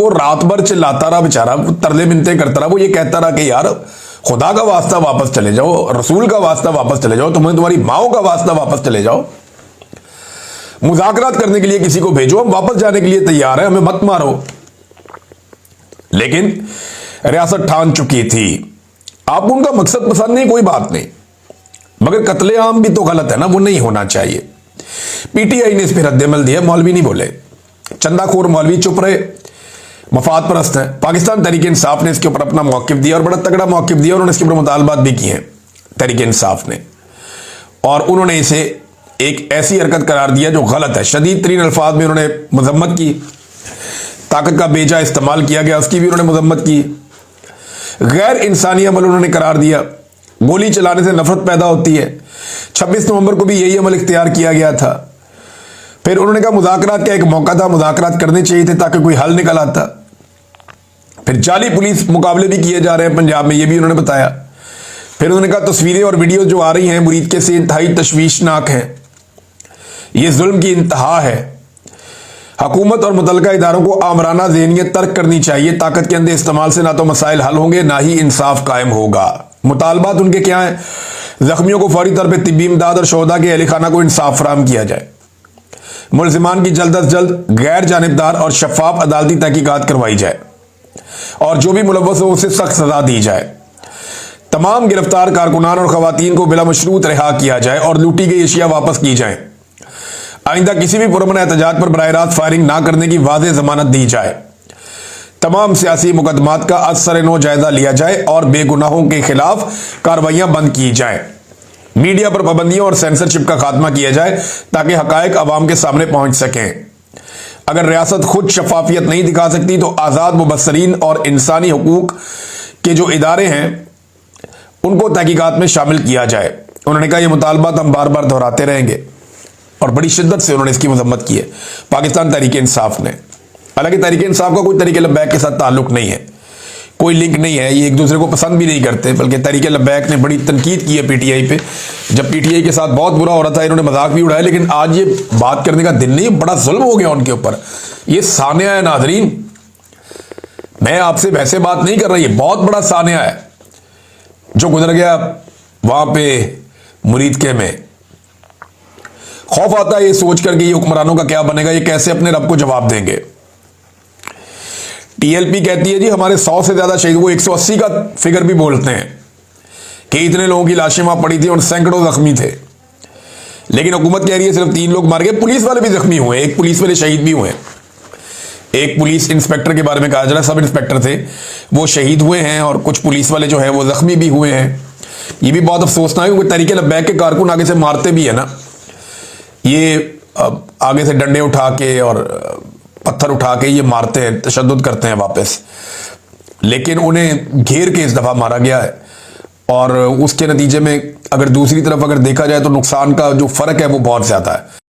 वो रात भर चिल्लाता रहा बेचारा, तरले मिन्नतें करता रहा, वो ये कहता रहा कि यार खुदा का वास्ता वापस चले जाओ, रसूल का वास्ता वापस चले जाओ, तुम्हारी माओ का वास्ता वापस चले जाओ, मुज़ाकरात करने के लिए किसी को भेजो, हम वापस जाने के लिए तैयार है, हमें मत मारो। लेकिन रियासत ठान चुकी थी। आपको उनका मकसद पसंद नहीं, कोई बात नहीं, मगर कत्लेआम भी तो गलत है ना, वो नहीं होना चाहिए। पीटीआई ने इस पर रद्दमल दिया, मौलवी नहीं बोले, चंदाखोर मौलवी चुप रहे, मफाद परस्त है। पाकिस्तान तहरीक इंसाफ ने इसके ऊपर अपना मौक़िफ़ दिया और बड़ा तगड़ा मौक़िफ़ दिया, उन्होंने इसके ऊपर मुतालबात भी किए हैं तहरीक इंसाफ ने, और उन्होंने इसे एक ऐसी हरकत करार दिया जो गलत है। शदीद तरीन अल्फाज में उन्होंने मजम्मत की, ताकत का बेजा इस्तेमाल किया गया उसकी भी उन्होंने मजम्मत की, गैर इंसानी अमल उन्होंने करार दिया। गोली चलाने से नफरत पैदा होती है, 26 नवंबर को भी यही अमल इख्तियार किया गया था। फिर उन्होंने कहा मुज़ाकरात का एक मौका था, मुज़ाकरात करने चाहिए थे ताकि कोई हल निकल आता। फिर जाली पुलिस मुकाबले भी किए जा रहे हैं पंजाब में, ये भी उन्होंने बताया। फिर उन्होंने कहा तस्वीरें और वीडियो जो आ रही हैं मुरीद के से इंतहाई तशवीशनाक हैं, ये जुल्म की इंतहा है। हुकूमत और मुतल्लिका इदारों को आमराना ज़हनियत तर्क करनी चाहिए, ताकत के अंदर इस्तेमाल से ना तो मसाइल हल होंगे ना ही इंसाफ कायम होगा। मुतालबात उनके क्या हैं? जख्मियों को फौरी तौर पर तिब्बी इमदाद और शोहदा के अहल खाना को इंसाफ फराहम किया जाए, मुलजिमान की जल्द अज जल्द गैर जानिबदार और शफाफ अदालती तहकीकात करवाई जाए, और जो भी मुलव्वस हो उसे सख्त सजा दी जाए। तमाम गिरफ्तार कारकुनान और खवातीन को बिला मशरूत रिहा किया जाए और लूटी गई अशिया वापस की जाए। आइंदा किसी भी पुरअमन एहतजाज पर बराह रास्त फायरिंग ना करने की वाज़ेह जमानत दी जाए। तमाम सियासी मुकदमात का असर नो जायजा लिया जाए और बेगुनाहों के खिलाफ कार्रवाइयां बंद की जाए। मीडिया पर पाबंदियों और सेंसरशिप का खात्मा किया जाए ताकि हकायक अवाम के सामने पहुंच सकें। अगर रियासत खुद शफाफियत नहीं दिखा सकती तो आज़ाद मुबस्सरीन और इंसानी हुकूक के जो इदारे हैं उनको तहकीकात में शामिल किया जाए। उन्होंने कहा यह मुतालबात हम बार बार दोहराते रहेंगे, और बड़ी शिद्दत से उन्होंने इसकी मजम्मत की है पाकिस्तान तहरीक इंसाफ ने। हालांकि तहरीक इंसाफ का कोई तहरीक लब्बैक के साथ ताल्लुक नहीं है, कोई लिंक नहीं है, ये एक दूसरे को पसंद भी नहीं करते, बल्कि तहरीक लब्बैक ने बड़ी तनकीद की है पीटीआई पे। जब पीटीआई के साथ बहुत बुरा हो रहा था इन्होंने मजाक भी उड़ाया, लेकिन आज ये बात करने का दिन नहीं, बड़ा जुल्म हो गया उनके ऊपर। ये सानिया है नाज़रीन, मैं आपसे वैसे बात नहीं कर रहा, ये बहुत बड़ा सानिया है जो गुजर गया वहां पे मुरीद के में। खौफ आता है ये सोच कर कि ये हुक्मरानों का क्या बनेगा, ये कैसे अपने रब को जवाब देंगे। टीएलपी कहती है जी हमारे 100 से ज्यादा शहीद, वो 180 का फिगर भी बोलते हैं कि इतने लोगों की लाशें वहां पड़ी थी और सैकड़ों जख्मी थे। लेकिन हुकूमत कह रही है सिर्फ 3 लोग मार गए, पुलिस वाले भी जख्मी हुए, एक पुलिस वाले शहीद भी हुए। एक पुलिस इंस्पेक्टर के बारे में कहा जा रहा है, सब इंस्पेक्टर थे वो शहीद हुए हैं, और कुछ पुलिस वाले जो है वो जख्मी भी हुए हैं। ये भी बहुत अफसोसनाक है, क्योंकि तहरीक लब्बैक के कारकुन आगे से मारते भी है ना, ये आगे से डंडे उठा के और पत्थर उठा के ये मारते हैं, तशद्दुद करते हैं वापस, लेकिन उन्हें घेर के इस दफा मारा गया है। और उसके नतीजे में अगर दूसरी तरफ अगर देखा जाए तो नुकसान का जो फर्क है वो बहुत ज्यादा है।